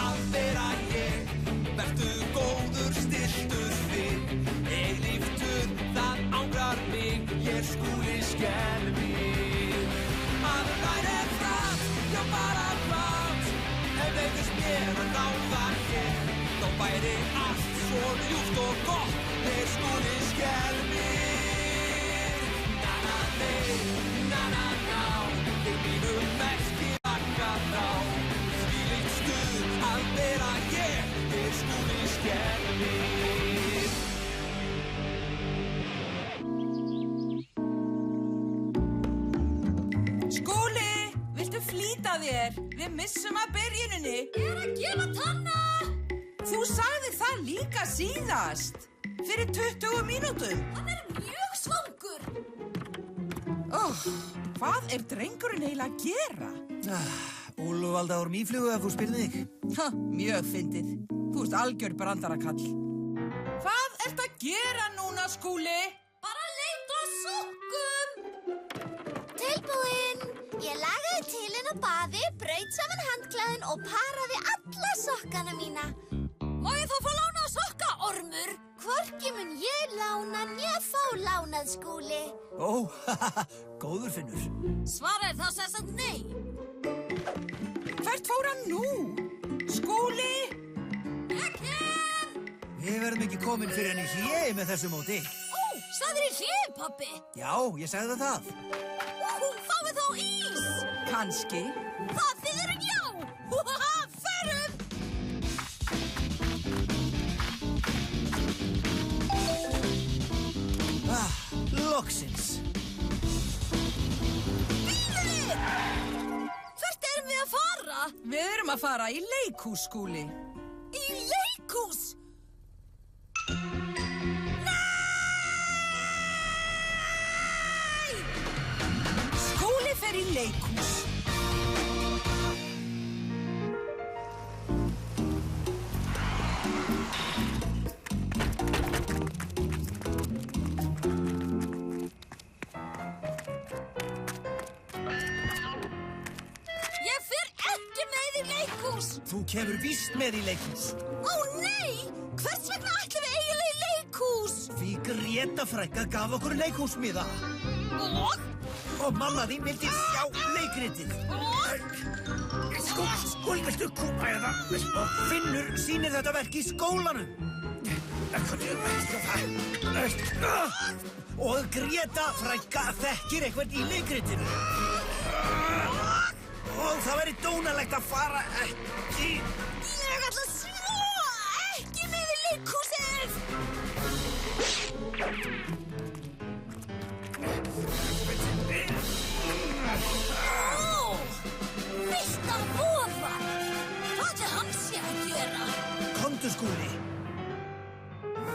að vera ég. Vertu góður, stilltu þig, eilíftur, það angrar mig, ég Skúli skelfing. Að væri frægt, já bara frátt, ef veitist mér að ráða hér, þá væri allt svo ljúft og gott, ég Skúli skelfing. Na-na-nei, þig mínum ekki vakka frá, þvílíkt stuð að vera ég Skúli skelfing. Skúli, viltu flýta þér? Við missum að byrjuninni. Ég að gefa tanna! Þú sagði það líka síðast. Fyrir 20 mínútum. Hann mjög svangur. Hvað drengurinn eiginlega að gera? Úlfvalda úr mýflugu ef þú spyrði þig. Mjög fyndið. Þú ert algjör brandarakall. Hvað ertu að gera núna, Skúli? Bara leita að sokkum. Tilbúin. Ég lagaði til inn á baði, braut saman handklæðin og paraði alla sokkana mína. Má ég þá fá lánað sokka, ormur? Hvorki mun ég lána né fá lánað, Skúli. Góður Finnur. Svarið þá sem sagt nei. Hvert fór hann nú? Skúli? Ég kem! Við verðum ekki komin fyrir henni hléi með þessu móti. Sagðir í hléi, pabbi? Já, ég sagði það. Fáum við þá ís? Kannski. Það þýðir já! Förum! Loksins. Bíðið! Hvert erum við að fara? Við erum að fara í leikhús, Skúli. Í leikhús? Skúli fer í leikhús. Ég fer ekki með í leikhús. Þú kemur víst með í leikhús. Ó nei! Hvers vegna ætlum við eiginlega í leikhús? Því Greta frænka gaf okkur leikhúsmiða. Og mamma þín vildi sjá leikritið. Skúli, viltu koma eða? Og Finnur sýnir þetta verk í skólanum. Og Greta frænka þekkir eitthvað í leikritinu. Og það væri dónalegt að fara ekki. Ég ætla svo ekki með í leikhúsið. Villta vofa! Hvað ætli hann sé að gera? Komdu, Skúli.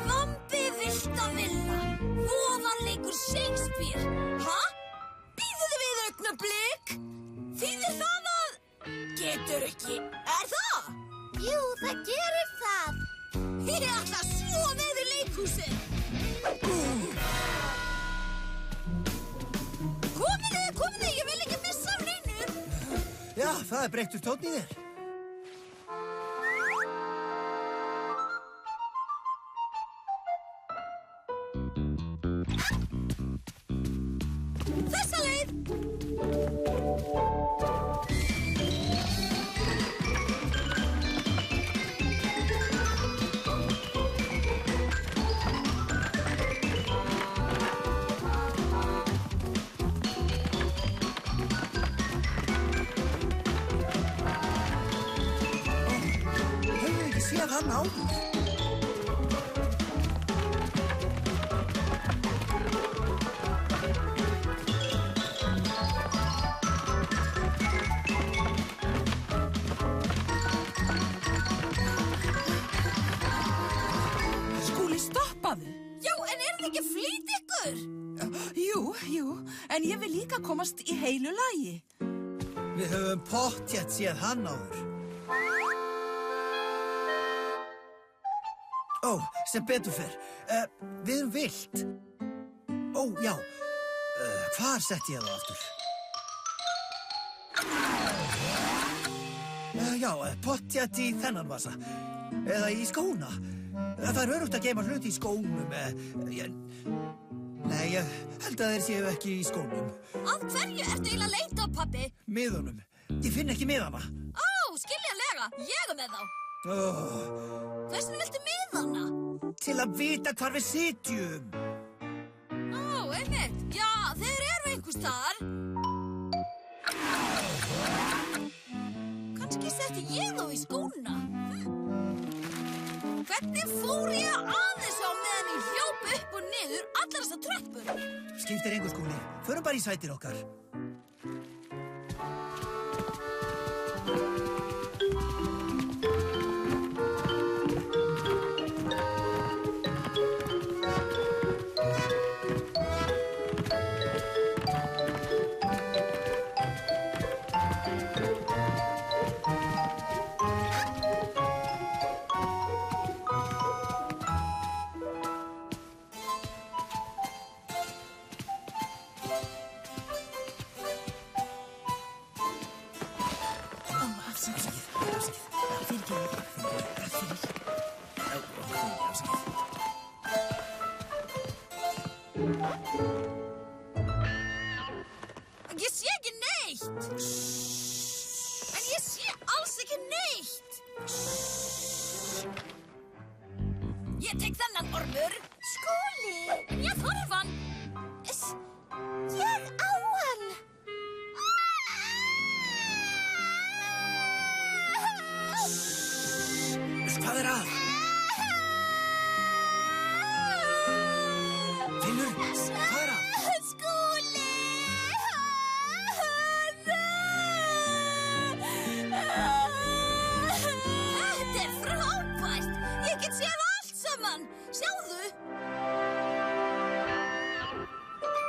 Vambi villta villa. Vofan leikur Shakespeare. Bíðið við augnablik. Þýðir það að... Getur ekki. Það? Jú, það gerir það. Ég ætla svo með í leikhúsið. Komið, ég vil ekki missa af neinu. Já, það breyttur tónn í þér. Þessa leið. Séð hann áður. Skúli, stoppaðu. Já, en þið ekki að flýta ykkur? Jú, en ég vil líka komast í heilu lagi. Við höfum pottþétt séð hann áður. Sem betur fer. Við erum villt. Já. Hvar setti ég það aftur? Já, pottþétt í þennan vasa. Eða í skóna. Það er öruggt að geyma hluti í skónum. Nei, ég held að þeir séu ekki í skónum. Af hverju ertu eiginlega að leita, pabbi? Miðunum. Ég finn ekki miðana. Skiljanlega. Ég er með þá. Hversvegna viltu miðana? Til að vita hvar við sitjum. Einmitt. Já, þeir eru einhvers staðar. Kannski setti ég þá í skóna. Hvernig fór ég aðeins á meðan ég hljóp upp og niður allar þessar tröppur? Skiptir engu, Skúli. Förum bara í sætir okkar. Ég sé ekki neitt. En ég sé alls ekki neitt. Ég tek þennan, Ormur. Skúli! Ég þarf hann. Ég á hann! Hvað er að? Finnur, hvað er að? Skúli! Þetta er frábært. Ég get séð allt saman. Sjáðu.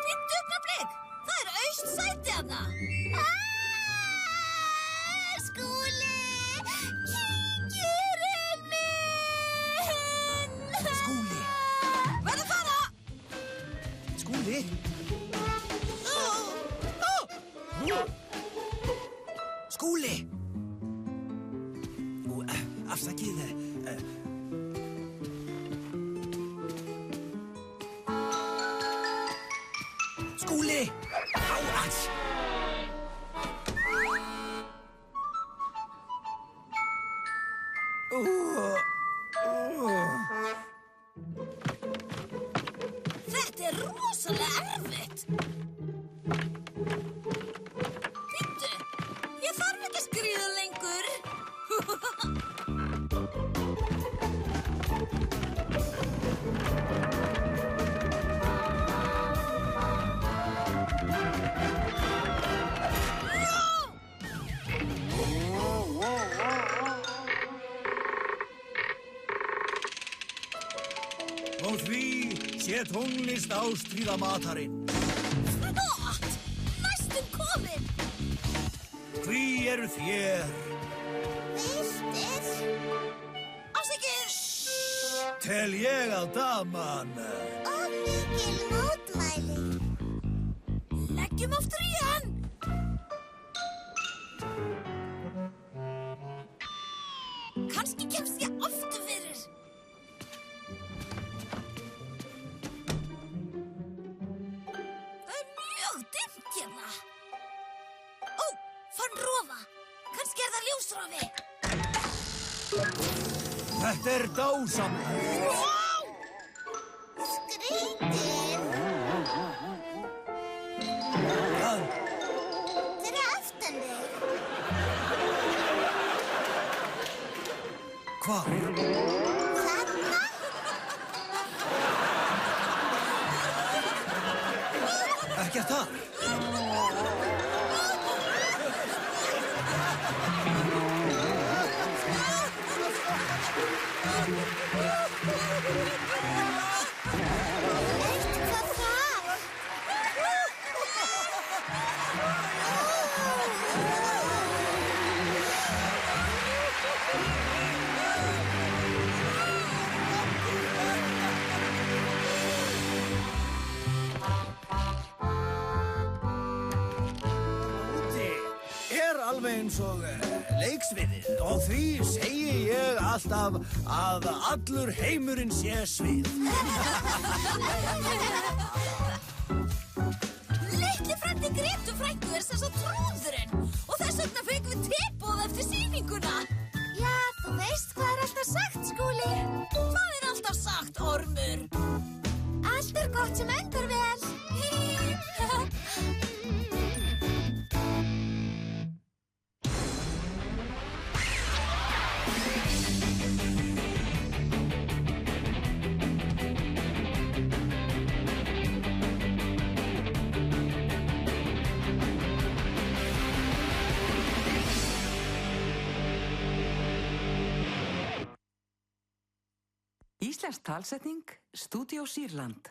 Bíddu augnablik. Það er autt sæti þarna. Skúli! Kíkirinn minn! Skúli! Verð að fara. Skúli! Skúli! Afsakið. Skúli! Átt! Þetta er rosalega erfitt. Bíddu, ég þarf ekki að skríða lengur. Og því sé tónlist ástríða matarinn. Flott! Næstum komin. Hví eru þér? Viltir? Afsakið. Tel ég að daman. Og mikil mótmæli. Leggjum aftur í hann. Kannski kemst ég aftur fyrir. Það er mjög dimmt hérna. Fann rofa. Kannski er það ljósrofi. Þetta er dásamlegt. Skrýtin. Fyrir aftan þig. Hvað? Þarna? Ekkert þar. Eitthvað þar. alveg eins og leiksviðið og því segi ég alltaf að allur heimurinn sé svið. Litli frændi Grétu frænku sem sagt trúðurinn og þess vegna fengum við tilboð eftir sýninguna. Já, þú veist hvað alltaf sagt, Skúli. Hvað alltaf sagt, Ormur? Allt gott sem endar vel. Íslensk talsetning, Stúdíó Sýrland.